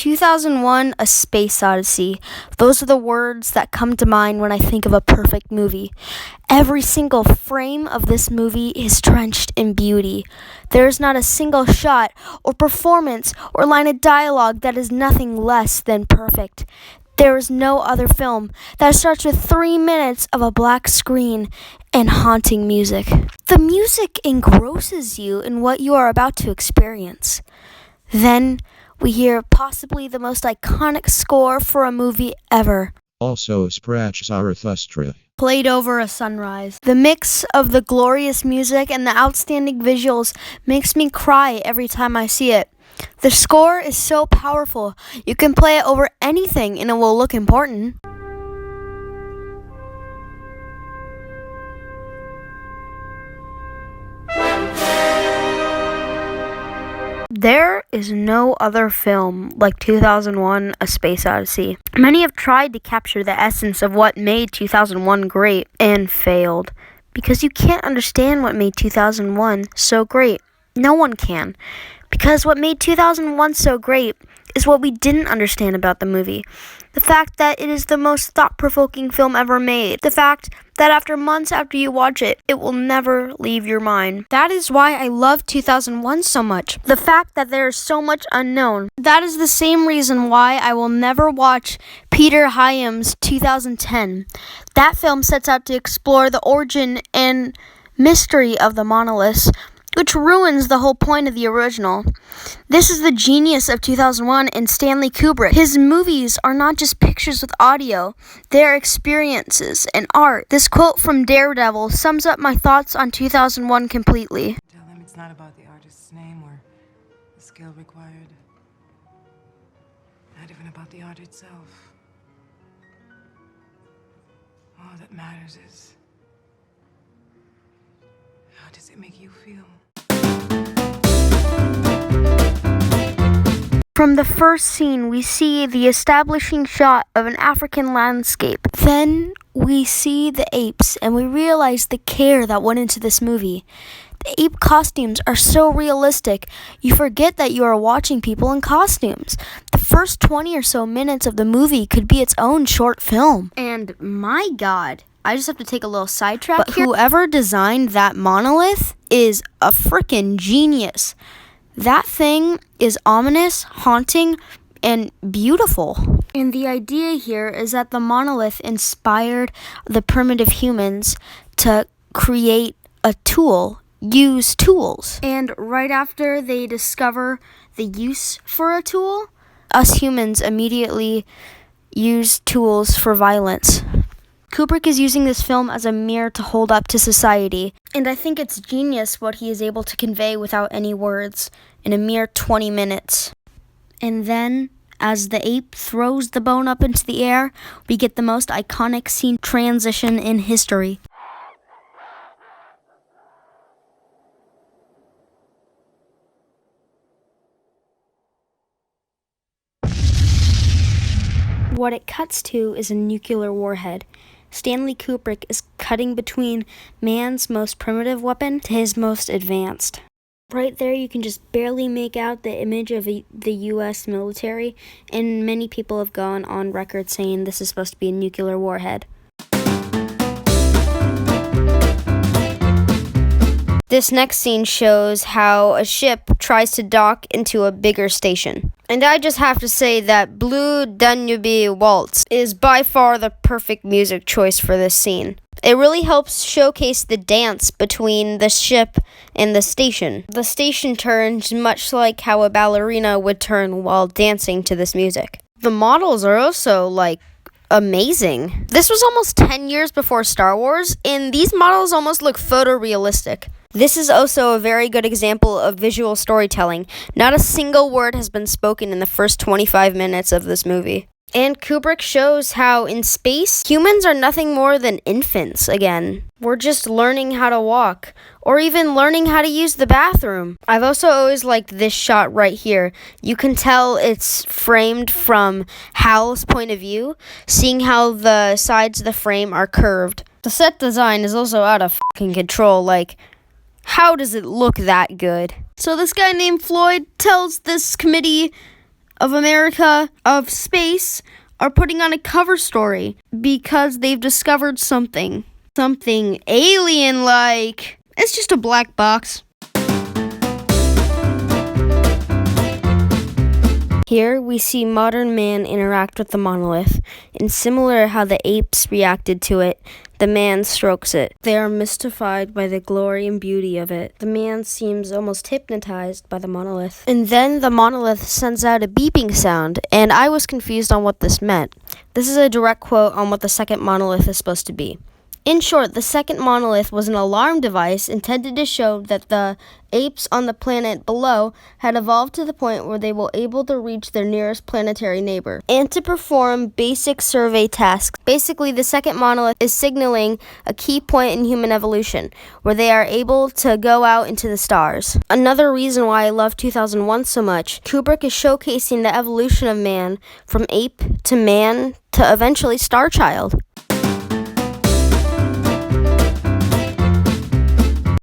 2001: A Space Odyssey. Those are the words that come to mind when I think of a perfect movie. Every single frame of this movie is drenched in beauty. There is not a single shot or performance or line of dialogue that is nothing less than perfect. There is no other film that starts with 3 minutes of a black screen and haunting music. The music engrosses you in what you are about to experience. Then we hear possibly the most iconic score for a movie ever. Also Sprach Zarathustra. Played over a sunrise. The mix of the glorious music and the outstanding visuals makes me cry every time I see it. The score is so powerful, you can play it over anything and it will look important. There is no other film like 2001: A Space Odyssey. Many have tried to capture the essence of what made 2001 great and failed, because you can't understand what made 2001 so great. No one can. Because what made 2001 so great is what we didn't understand about the movie. The fact that it is the most thought-provoking film ever made. The fact that after months after you watch it, it will never leave your mind. That is why I love 2001 so much. The fact that there is so much unknown. That is the same reason why I will never watch Peter Hyam's 2010. That film sets out to explore the origin and mystery of the monoliths, which ruins the whole point of the original. This is the genius of 2001 and Stanley Kubrick. His movies are not just pictures with audio, they are experiences and art. This quote from Daredevil sums up my thoughts on 2001 completely. Tell him it's not about the artist's name or the skill required. Not even about the art itself. All that matters is, how does it make you feel? From the first scene, we see the establishing shot of an African landscape. Then we see the apes, and we realize the care that went into this movie. The ape costumes are so realistic, you forget that you are watching people in costumes. The first 20 or so minutes of the movie could be its own short film. And my God, I just have to take a little sidetrack here. Whoever designed that monolith is a freaking genius. That thing is ominous, haunting, and beautiful. And the idea here is that the monolith inspired the primitive humans to create a tool, use tools. And right after they discover the use for a tool, us humans immediately use tools for violence. Kubrick is using this film as a mirror to hold up to society, and I think it's genius what he is able to convey without any words in a mere 20 minutes. And then, as the ape throws the bone up into the air, we get the most iconic scene transition in history. What it cuts to is a nuclear warhead. Stanley Kubrick is cutting between man's most primitive weapon to his most advanced. Right there, you can just barely make out the image of the U.S. military, and many people have gone on record saying this is supposed to be a nuclear warhead. This next scene shows how a ship tries to dock into a bigger station. And I just have to say that Blue Danube Waltz is by far the perfect music choice for this scene. It really helps showcase the dance between the ship and the station. The station turns much like how a ballerina would turn while dancing to this music. The models are also, amazing. This was almost 10 years before Star Wars, and these models almost look photorealistic. This is also a very good example of visual storytelling. Not a single word has been spoken in the first 25 minutes of this movie. And Kubrick shows how in space, humans are nothing more than infants again. We're just learning how to walk, or even learning how to use the bathroom. I've also always liked this shot right here. You can tell it's framed from Hal's point of view, seeing how the sides of the frame are curved. The set design is also out of fucking control, how does it look that good? So this guy named Floyd tells this committee of America, of space, are putting on a cover story because they've discovered something alien-like. It's just a black box. Here we see modern man interact with the monolith, and similar how the apes reacted to it, the man strokes it. They are mystified by the glory and beauty of it. The man seems almost hypnotized by the monolith. And then the monolith sends out a beeping sound, and I was confused on what this meant. This is a direct quote on what the second monolith is supposed to be. In short, the second monolith was an alarm device intended to show that the apes on the planet below had evolved to the point where they were able to reach their nearest planetary neighbor and to perform basic survey tasks. Basically, the second monolith is signaling a key point in human evolution where they are able to go out into the stars. Another reason why I love 2001 so much, Kubrick is showcasing the evolution of man from ape to man to eventually star child.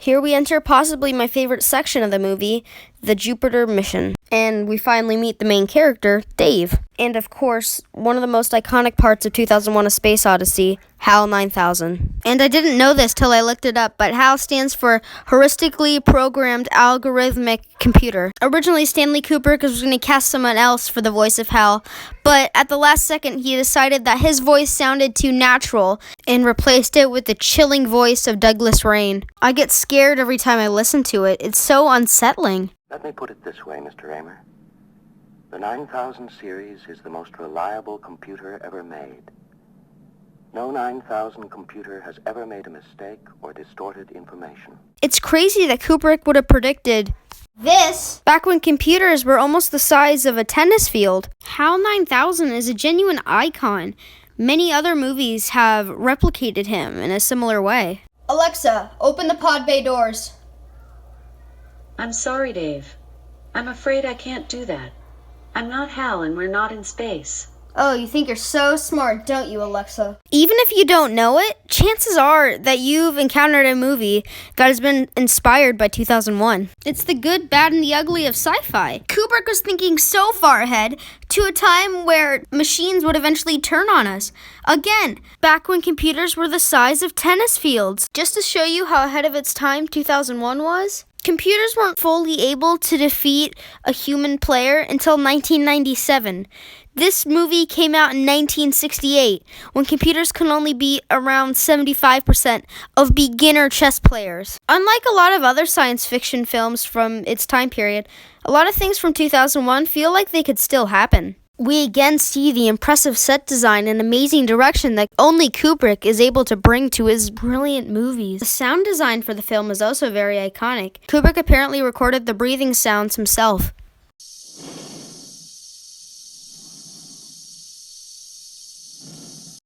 Here we enter possibly my favorite section of the movie, the Jupiter mission. And we finally meet the main character, Dave. And of course, one of the most iconic parts of 2001: A Space Odyssey, HAL 9000. And I didn't know this till I looked it up, but HAL stands for Heuristically Programmed Algorithmic Computer. Originally, Stanley Kubrick was going to cast someone else for the voice of HAL, but at the last second, he decided that his voice sounded too natural and replaced it with the chilling voice of Douglas Rain. I get scared every time I listen to it. It's so unsettling. Let me put it this way, Mr. Raymer. The 9000 series is the most reliable computer ever made. No 9000 computer has ever made a mistake or distorted information. It's crazy that Kubrick would have predicted this back when computers were almost the size of a tennis field. HAL 9000 is a genuine icon. Many other movies have replicated him in a similar way. Alexa, open the pod bay doors. I'm sorry, Dave. I'm afraid I can't do that. I'm not Hal and we're not in space. Oh, you think you're so smart, don't you, Alexa? Even if you don't know it, chances are that you've encountered a movie that has been inspired by 2001. It's the good, bad, and the ugly of sci-fi. Kubrick was thinking so far ahead to a time where machines would eventually turn on us. Again, back when computers were the size of tennis fields. Just to show you how ahead of its time 2001 was, computers weren't fully able to defeat a human player until 1997. This movie came out in 1968, when computers could only beat around 75% of beginner chess players. Unlike a lot of other science fiction films from its time period, a lot of things from 2001 feel like they could still happen. We again see the impressive set design and amazing direction that only Kubrick is able to bring to his brilliant movies. The sound design for the film is also very iconic. Kubrick apparently recorded the breathing sounds himself.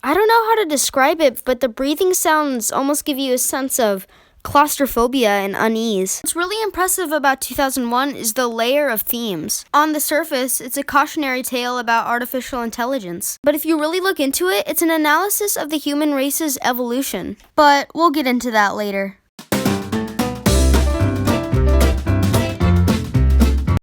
I don't know how to describe it, but the breathing sounds almost give you a sense of claustrophobia and unease. What's really impressive about 2001 is the layer of themes. On the surface, it's a cautionary tale about artificial intelligence. But if you really look into it, it's an analysis of the human race's evolution. But we'll get into that later.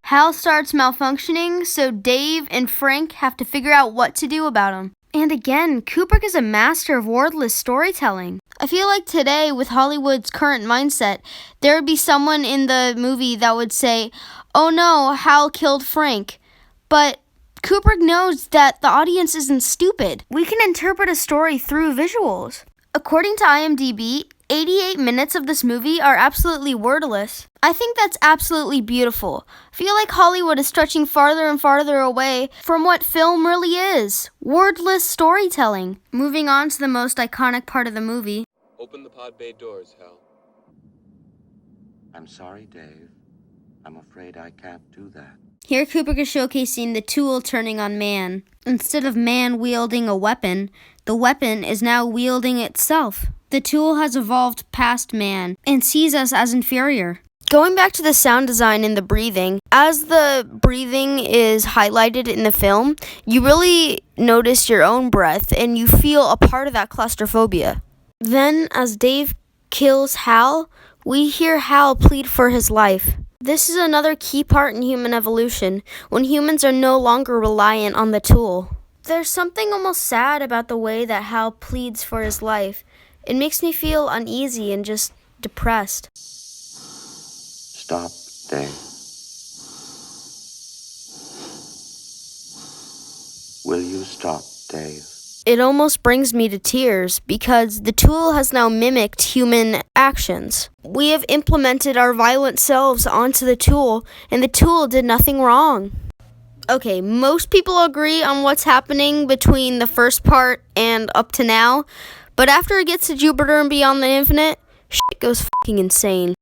Hal starts malfunctioning, so Dave and Frank have to figure out what to do about him. And again, Kubrick is a master of wordless storytelling. I feel like today, with Hollywood's current mindset, there would be someone in the movie that would say, "Oh no, Hal killed Frank." But Kubrick knows that the audience isn't stupid. We can interpret a story through visuals. According to IMDb, 88 minutes of this movie are absolutely wordless. I think that's absolutely beautiful. I feel like Hollywood is stretching farther and farther away from what film really is. Wordless storytelling. Moving on to the most iconic part of the movie. Open the pod bay doors, Hal. I'm sorry, Dave. I'm afraid I can't do that. Here Kubrick is showcasing the tool turning on man. Instead of man wielding a weapon, the weapon is now wielding itself. The tool has evolved past man and sees us as inferior. Going back to the sound design and the breathing, as the breathing is highlighted in the film, you really notice your own breath and you feel a part of that claustrophobia. Then, as Dave kills Hal, we hear Hal plead for his life. This is another key part in human evolution, when humans are no longer reliant on the tool. There's something almost sad about the way that Hal pleads for his life. It makes me feel uneasy and just depressed. Stop, Dave. Will you stop, Dave? It almost brings me to tears because the tool has now mimicked human actions. We have implemented our violent selves onto the tool, and the tool did nothing wrong. Okay, most people agree on what's happening between the first part and up to now, but after it gets to Jupiter and Beyond the Infinite, shit goes fucking insane.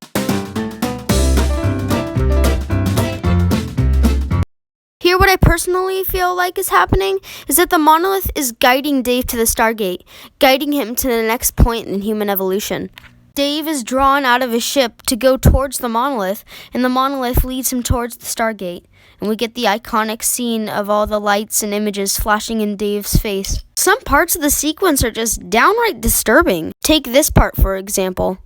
Here, what I personally feel like is happening is that the monolith is guiding Dave to the Stargate, guiding him to the next point in human evolution. Dave is drawn out of his ship to go towards the monolith, and the monolith leads him towards the Stargate. And we get the iconic scene of all the lights and images flashing in Dave's face. Some parts of the sequence are just downright disturbing. Take this part, for example.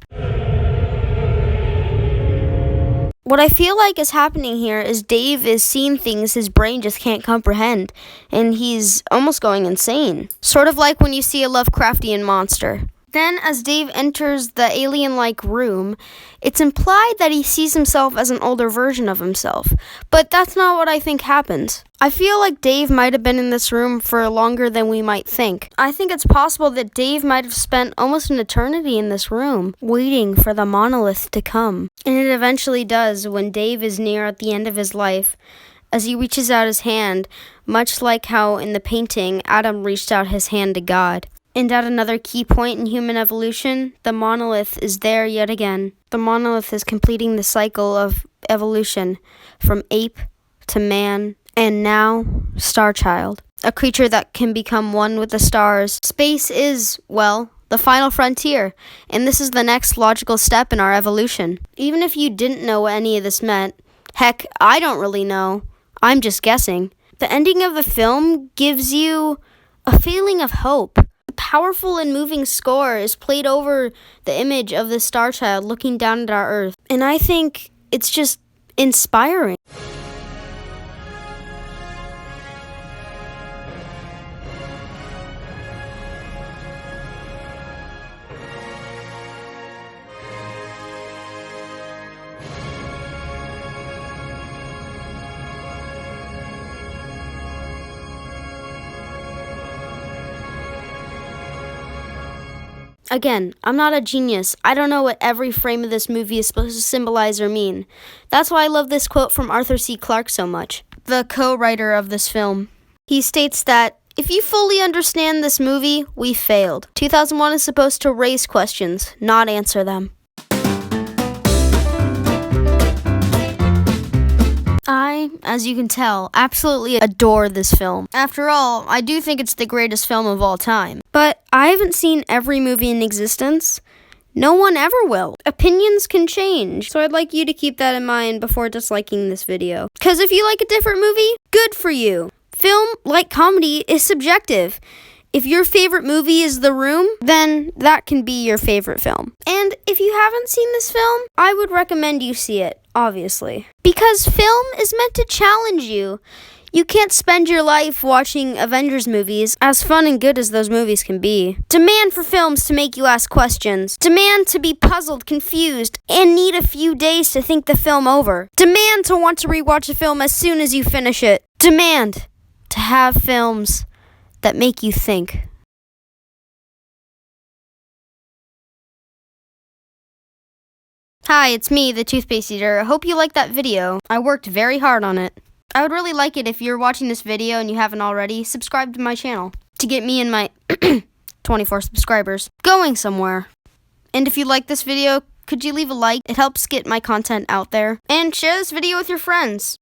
What I feel like is happening here is Dave is seeing things his brain just can't comprehend, and he's almost going insane. Sort of like when you see a Lovecraftian monster. Then, as Dave enters the alien-like room, it's implied that he sees himself as an older version of himself, but that's not what I think happens. I feel like Dave might have been in this room for longer than we might think. I think it's possible that Dave might have spent almost an eternity in this room, waiting for the monolith to come. And it eventually does when Dave is near at the end of his life, as he reaches out his hand, much like how in the painting Adam reached out his hand to God. And at another key point in human evolution, the monolith is there yet again. The monolith is completing the cycle of evolution, from ape to man, and now, Star Child. A creature that can become one with the stars. Space is, well, the final frontier, and this is the next logical step in our evolution. Even if you didn't know what any of this meant, heck, I don't really know. I'm just guessing. The ending of the film gives you a feeling of hope. Powerful and moving score is played over the image of the Star Child looking down at our Earth. And I think it's just inspiring. Again, I'm not a genius. I don't know what every frame of this movie is supposed to symbolize or mean. That's why I love this quote from Arthur C. Clarke so much, the co-writer of this film. He states that, "If you fully understand this movie, we failed. 2001 is supposed to raise questions, not answer them." I, as you can tell, absolutely adore this film. After all, I do think it's the greatest film of all time. But I haven't seen every movie in existence. No one ever will. Opinions can change, so I'd like you to keep that in mind before disliking this video. Because if you like a different movie, good for you. Film, like comedy, is subjective. If your favorite movie is The Room, then that can be your favorite film. And if you haven't seen this film, I would recommend you see it, obviously. Because film is meant to challenge you. You can't spend your life watching Avengers movies, as fun and good as those movies can be. Demand for films to make you ask questions. Demand to be puzzled, confused, and need a few days to think the film over. Demand to want to rewatch a film as soon as you finish it. Demand to have films that make you think. Hi, it's me, the Toothpaste Eater. I hope you liked that video. I worked very hard on it. I would really like it if you're watching this video and you haven't already, subscribe to my channel to get me and my 24 subscribers going somewhere. And if you like this video, could you leave a like? It helps get my content out there. And share this video with your friends.